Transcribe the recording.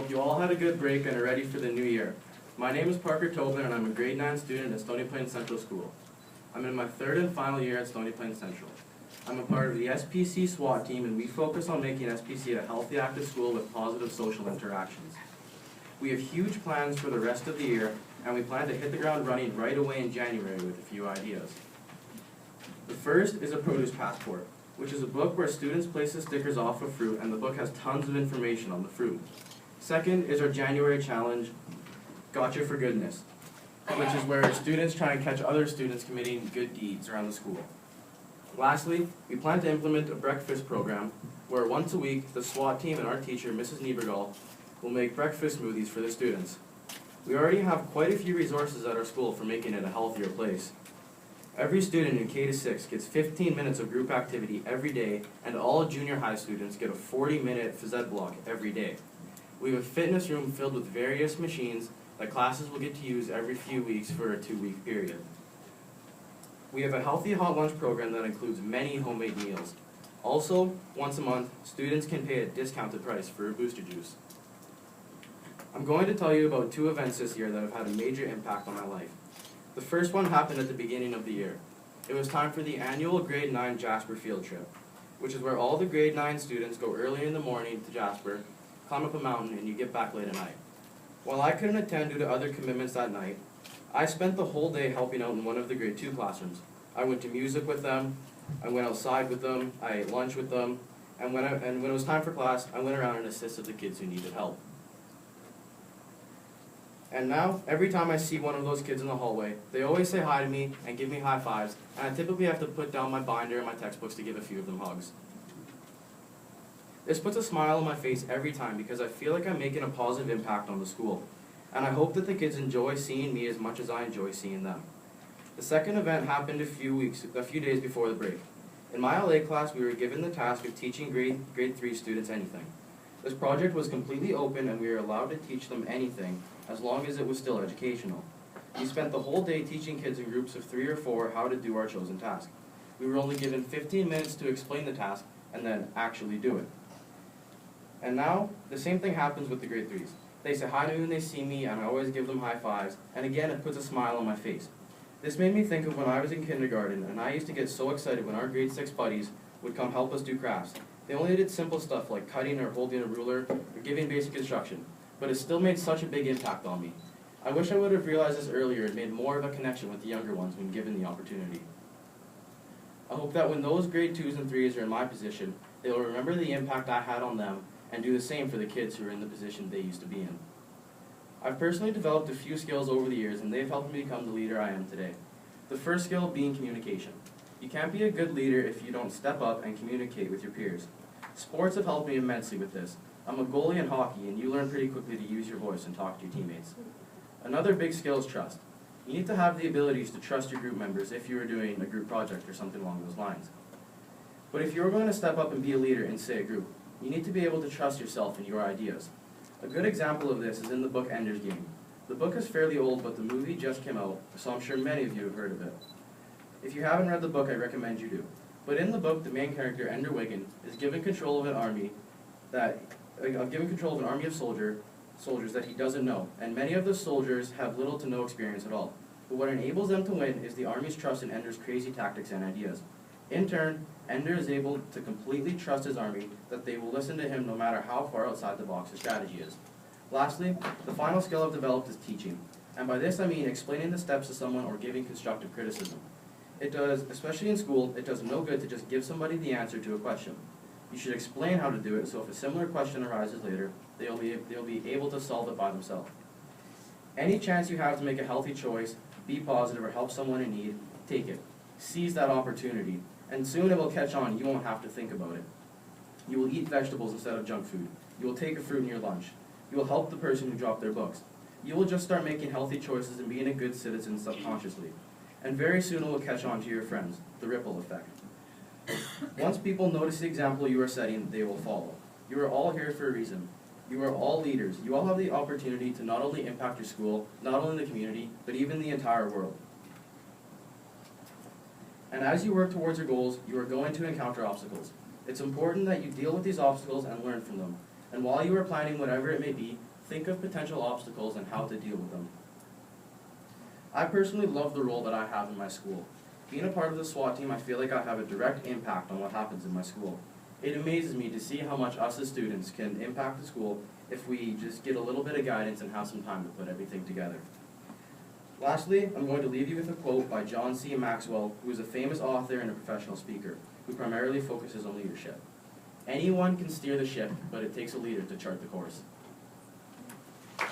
hope you all had a good break and are ready for the new year. My name is Parker Tobin and I'm a grade 9 student at Stony Plain Central School. I'm in my third and final year at Stony Plain Central. I'm a part of the SPC SWAT team and we focus on making SPC a healthy, active school with positive social interactions. We have huge plans for the rest of the year and we plan to hit the ground running right away in January with a few ideas. The first is a produce passport, which is a book where students place the stickers off of fruit and the book has tons of information on the fruit. Second is our January challenge, Gotcha for Goodness, which is where students try and catch other students committing good deeds around the school. Lastly, we plan to implement a breakfast program where once a week the SWAT team and our teacher, Mrs. Niebergall, will make breakfast smoothies for the students. We already have quite a few resources at our school for making it a healthier place. Every student in K-6 gets 15 minutes of group activity every day, and all junior high students get a 40-minute phys ed block every day. We have a fitness room filled with various machines that classes will get to use every few weeks for a 2-week period. We have a healthy hot lunch program that includes many homemade meals. Also, once a month, students can pay a discounted price for a booster juice. I'm going to tell you about 2 events this year that have had a major impact on my life. The first one happened at the beginning of the year. It was time for the annual grade 9 Jasper field trip, which is where all the grade 9 students go early in the morning to Jasper, climb up a mountain, and you get back late at night. While I couldn't attend due to other commitments that night, I spent the whole day helping out in one of the grade 2 classrooms. I went to music with them, I went outside with them, I ate lunch with them, and when it was time for class, I went around and assisted the kids who needed help. And now, every time I see one of those kids in the hallway, they always say hi to me and give me high fives, and I typically have to put down my binder and my textbooks to give a few of them hugs. This puts a smile on my face every time because I feel like I'm making a positive impact on the school. And I hope that the kids enjoy seeing me as much as I enjoy seeing them. The second event happened a few days before the break. In my LA class, we were given the task of teaching grade 3 students anything. This project was completely open and we were allowed to teach them anything as long as it was still educational. We spent the whole day teaching kids in groups of 3 or 4 how to do our chosen task. We were only given 15 minutes to explain the task and then actually do it. And now, the same thing happens with the grade 3s. They say hi to me when they see me, and I always give them high fives, and again, it puts a smile on my face. This made me think of when I was in kindergarten, and I used to get so excited when our grade 6 buddies would come help us do crafts. They only did simple stuff like cutting or holding a ruler or giving basic instruction, but it still made such a big impact on me. I wish I would have realized this earlier and made more of a connection with the younger ones when given the opportunity. I hope that when those grade 2s and 3s are in my position, they will remember the impact I had on them and do the same for the kids who are in the position they used to be in. I've personally developed a few skills over the years and they've helped me become the leader I am today. The first skill being communication. You can't be a good leader if you don't step up and communicate with your peers. Sports have helped me immensely with this. I'm a goalie in hockey and you learn pretty quickly to use your voice and talk to your teammates. Another big skill is trust. You need to have the abilities to trust your group members if you are doing a group project or something along those lines. But if you're going to step up and be a leader in, say, a group, you need to be able to trust yourself and your ideas. A good example of this is in the book Ender's Game. The book is fairly old, but the movie just came out, so I'm sure many of you have heard of it. If you haven't read the book, I recommend you do. But in the book, the main character, Ender Wiggin, is given control of an army of soldiers that he doesn't know, and many of the soldiers have little to no experience at all. But what enables them to win is the army's trust in Ender's crazy tactics and ideas. In turn, Ender is able to completely trust his army that they will listen to him no matter how far outside the box his strategy is. Lastly, the final skill I've developed is teaching. And by this I mean explaining the steps to someone or giving constructive criticism. It does, especially in school, it does no good to just give somebody the answer to a question. You should explain how to do it so if a similar question arises later, they'll be able to solve it by themselves. Any chance you have to make a healthy choice, be positive, or help someone in need, take it. Seize that opportunity. And soon it will catch on. You won't have to think about it. You will eat vegetables instead of junk food. You will take a fruit in your lunch. You will help the person who dropped their books. You will just start making healthy choices and being a good citizen subconsciously. And very soon it will catch on to your friends, the ripple effect. Once people notice the example you are setting, they will follow. You are all here for a reason. You are all leaders. You all have the opportunity to not only impact your school, not only the community, but even the entire world. And as you work towards your goals, you are going to encounter obstacles. It's important that you deal with these obstacles and learn from them. And while you are planning whatever it may be, Think of potential obstacles and how to deal with them. I personally love the role that I have in my school. Being a part of the SWAT team, I feel like I have a direct impact on what happens in my school. It amazes me to see how much us as students can impact the school if we just get a little bit of guidance and have some time to put everything together. Lastly, I'm going to leave you with a quote by John C. Maxwell, who is a famous author and a professional speaker, who primarily focuses on leadership. Anyone can steer the ship, but it takes a leader to chart the course.